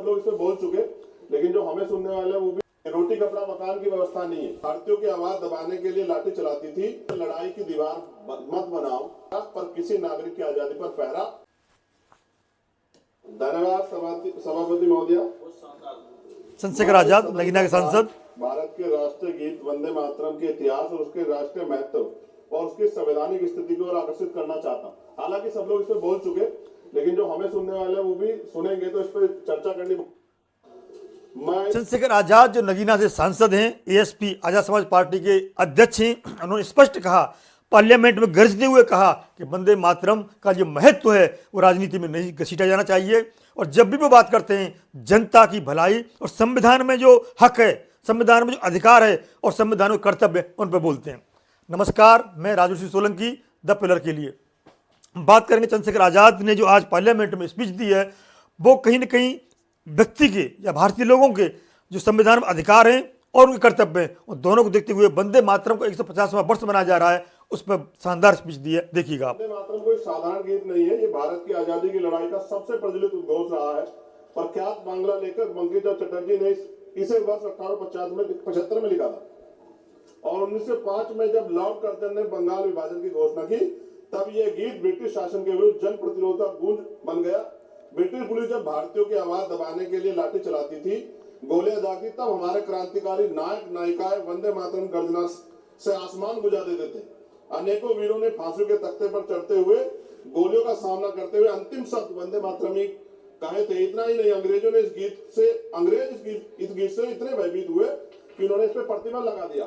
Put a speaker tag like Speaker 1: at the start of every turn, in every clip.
Speaker 1: लोग इसमें बोल चुके, लेकिन जो हमें सुनने वाले हैं वो भी रोटी कपड़ा मकान की व्यवस्था नहीं है। भारतीयों की आवाज दबाने के लिए लाठी चलाती थी। लड़ाई की दीवार मत बनाओ, पर किसी नागरिक की आजादी पर पहरा। धन्यवाद सभापति महोदय।
Speaker 2: चंद्रशेखर आजाद, नगीना के सांसद।
Speaker 1: भारत के राष्ट्रीय गीत वंदे मातरम के इतिहास और उसके राष्ट्रीय महत्व और उसकी संवैधानिक स्थिति को और आकर्षित करना चाहता हूँ। हालांकि सब लोग इसमें बोल चुके, लेकिन जो हमें सुनने वाले हैं वो भी सुनेंगे, तो इस पर चर्चा करनी।
Speaker 2: चंद्रशेखर आजाद जो नगीना से सांसद हैं, एएसपी आजाद समाज पार्टी के अध्यक्ष हैं, उन्होंने स्पष्ट कहा, पार्लियामेंट में गरजते हुए कहा कि वंदे मातरम का जो महत्व है वो राजनीति में नहीं घसीटा जाना चाहिए। और जब भी वो बात करते हैं जनता की भलाई और संविधान में जो हक है, संविधान में जो अधिकार है और संविधान में कर्तव्य है, उन पर बोलते हैं। नमस्कार, मैं राजू सिंह सोलंकी, द पिलर के लिए बात करेंगे। चंद्रशेखर आजाद ने जो आज पार्लियामेंट में स्पीच दी है, वो कहीं ना कहीं व्यक्ति के या भारतीय लोगों के जो संविधान में अधिकार हैं और उनके कर्तव्य हैं, उन दोनों को देखते हुए वंदे मातरम को 150वां वर्ष मनाया जा रहा है, उस पर शानदार स्पीच दी है। देखिएगा।
Speaker 1: वंदे मातरम कोई साधारण गीत नहीं है, ये भारत की आजादी की लड़ाई का सबसे प्रचलित उद्घोष रहा है। प्रख्यात बांग्ला लेखक बंकिमचंद्र चटर्जी ने इसे वर्ष 1875 में लिखा था और 1905 में जब लॉर्ड कर्जन ने बंगाल विभाजन की घोषणा की, तब यह गीत ब्रिटिश शासन के विरुद्ध जन प्रतिरोध का गूंज बन गया। ब्रिटिश पुलिस जब भारतीयों की आवाज दबाने के लिए लाठी चलाती थी, गोलियां दागती, तब हमारे क्रांतिकारी नायक नायिकाएं वंदे मातरम गर्जना से आसमान गुजा देते थे। अनेकों वीरों ने फांसी के तख्ते पर चढ़ते हुए गोलियों का सामना करते हुए अंतिम शब्द वंदे मातरम ही कहे थे। इतना ही नहीं, अंग्रेजों ने इस गीत से इतने भयभीत हुए कि उन्होंने इस पर प्रतिबंध लगा दिया।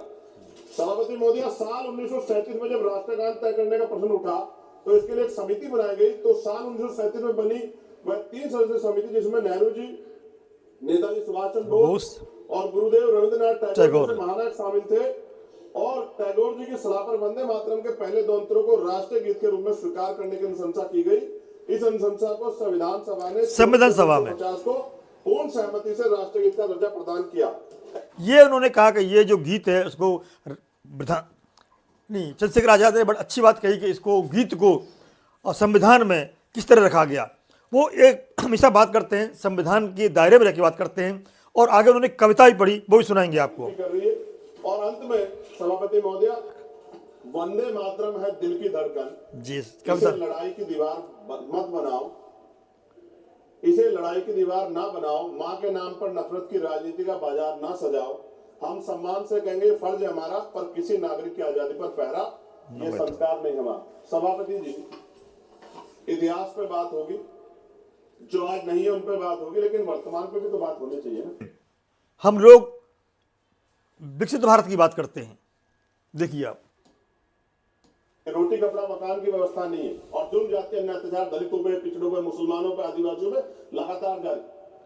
Speaker 1: सभापति महोदय, साल 1937 में जब राष्ट्रगान तय करने का प्रश्न उठा तो इसके लिए एक समिति बनाई गई। तो साल 1937 में बनी वह 3 सदस्यीय समिति, जिसमें नेहरू जी, नेताजी सुभाष चंद्र बोस और गुरुदेव रविंद्रनाथ टैगोर जैसे महानायक शामिल थे। और टैगोर जी की सलाह पर वंदे मातरम के पहले 2 अंतरों को राष्ट्रीय गीत के रूप में स्वीकार करने की अनुशंसा की गई। इस अनुशंसा को संविधान सभा ने 50 को पूर्ण सहमति से राष्ट्रीय गीत का दर्जा प्रदान किया।
Speaker 2: ये उन्होंने कहा कि ये जो गीत है उसको नहीं, चंद्रशेखर आजाद ने बड़ी अच्छी बात कही कि इसको गीत को संविधान में किस तरह रखा गया। वो एक हमेशा बात करते हैं, संविधान के दायरे में रहकर बात करते हैं। और आगे उन्होंने कविता भी पढ़ी, वो भी सुनाएंगे आपको।
Speaker 1: और अंत में सभापति महोदय, वंदे मातरम है दिल की धड़कन जी। इसे लड़ाई की दीवार मत बनाओ, इसे लड़ाई की दीवार ना बनाओ, माँ के नाम पर नफरत की राजनीति का बाजार ना सजाओ। हम सम्मान से कहेंगे फर्ज है हमारा, पर किसी नागरिक की आजादी पर पहरा ये संस्कार नहीं हमारा। सभापति जी, इतिहास पे बात होगी, जो आज नहीं है उन पे बात होगी, लेकिन वर्तमान पे भी तो बात होनी चाहिए ना।
Speaker 2: हम लोग विकसित भारत की बात करते हैं। देखिए आप,
Speaker 1: रोटी कपड़ा मकान की व्यवस्था नहीं है और जुल्म जाति अन्य अत्याचार दलितों पे, पिछड़ों पे, मुसलमानों पे, आदिवासियों पे लगातार जारी।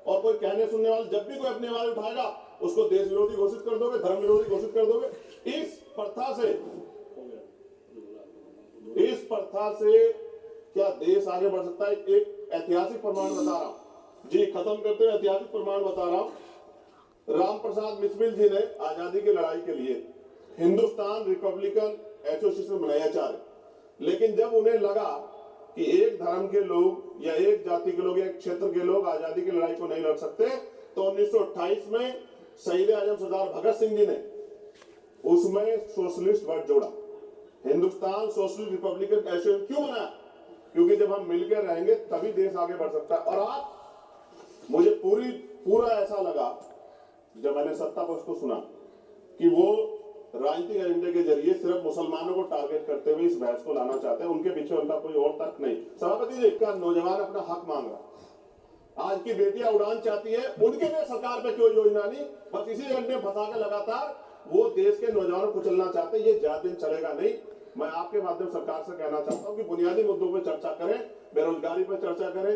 Speaker 1: और कोई कहने सुनने वाले जब भी कोई अपनी आवाज उठाएगा उसको देश विरोधी घोषित कर दोगे, धर्म विरोधी घोषित कर दोगे। इस प्रथा से क्या देश आगे बढ़ सकता है? एक ऐतिहासिक प्रमाण बता रहा हूं जी, खत्म करते हुए ऐतिहासिक प्रमाण बता रहा हूं। राम प्रसाद बिस्मिल जी ने आजादी की लड़ाई के लिए हिंदुस्तान रिपब्लिकन एसोसिएशन बनाया चाहे, लेकिन जब उन्हें लगा कि एक धर्म के लोग या एक जाति के लोग या एक क्षेत्र के लोग आजादी की लड़ाई को नहीं लड़ सकते, तो 1928 में शहीद आजम सरदार भगत सिंह जी ने उसमें सोशलिस्ट वर्ड जोड़ा। हिंदुस्तान सोशलिस्ट रिपब्लिकन एसोसिएशन क्यों बनाया? क्योंकि जब हम मिलकर रहेंगे तभी देश आगे बढ़ सकता है। और आज मुझे पूरा ऐसा लगा जब मैंने सत्ता पक्ष को सुना कि वो राजनीतिक एजेंडे के जरिए सिर्फ मुसलमानों को टारगेट करते हुए इस बहस को लाना चाहते हैं। उनके पीछे उनका कोई और तर्क नहीं। सभापति जी, का नौजवान अपना हक मांग रहा, आज की बेटियां उड़ान चाहती है, उनके लिए सरकार पे कोई योजना नहीं, बस इसी एजेंडे फंसा के लगातार वो देश के नौजवानों को चलना चाहते हैं। ये ज्यादा दिन चलेगा नहीं। मैं आपके माध्यम सरकार से कहना चाहता हूं कि बुनियादी मुद्दों पर चर्चा करें, बेरोजगारी पर चर्चा करें,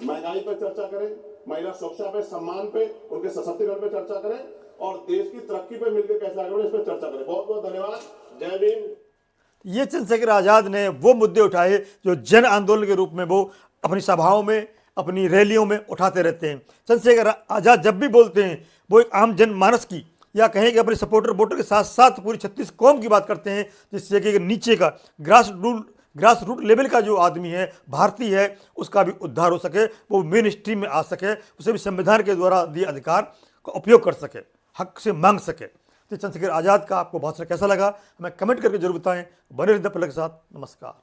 Speaker 1: महंगाई पर चर्चा करें, महिला सुरक्षा पे, सम्मान पे, उनके सशक्तिकरण पे चर्चा करें और देश की तरक्की पे मिलकर कैसे आगे बढ़े इस पर चर्चा करें। बहुत बहुत धन्यवाद। जय भीम।
Speaker 2: ये चंद्रशेखर आजाद ने वो मुद्दे उठाए जो जन आंदोलन के रूप में वो अपनी सभाओं में, अपनी रैलियों में उठाते रहते हैं। चंद्रशेखर आजाद जब भी बोलते हैं वो एक आम जनमानस की या कहें कि अपने सपोर्टर वोटर के साथ साथ पूरी 36 कौम की बात करते हैं, जिससे कि नीचे का ग्रास रूट लेवल का जो आदमी है, भारतीय है, उसका भी उद्धार हो सके, वो मेन स्ट्रीम में आ सके, उसे भी संविधान के द्वारा दिए अधिकार का उपयोग कर सके, हक से मांग सके। तो चंद्रशेखर आज़ाद का आपको भाषण कैसा लगा हमें कमेंट करके जरूर बताएं। बने रहिए द पलक के साथ। नमस्कार।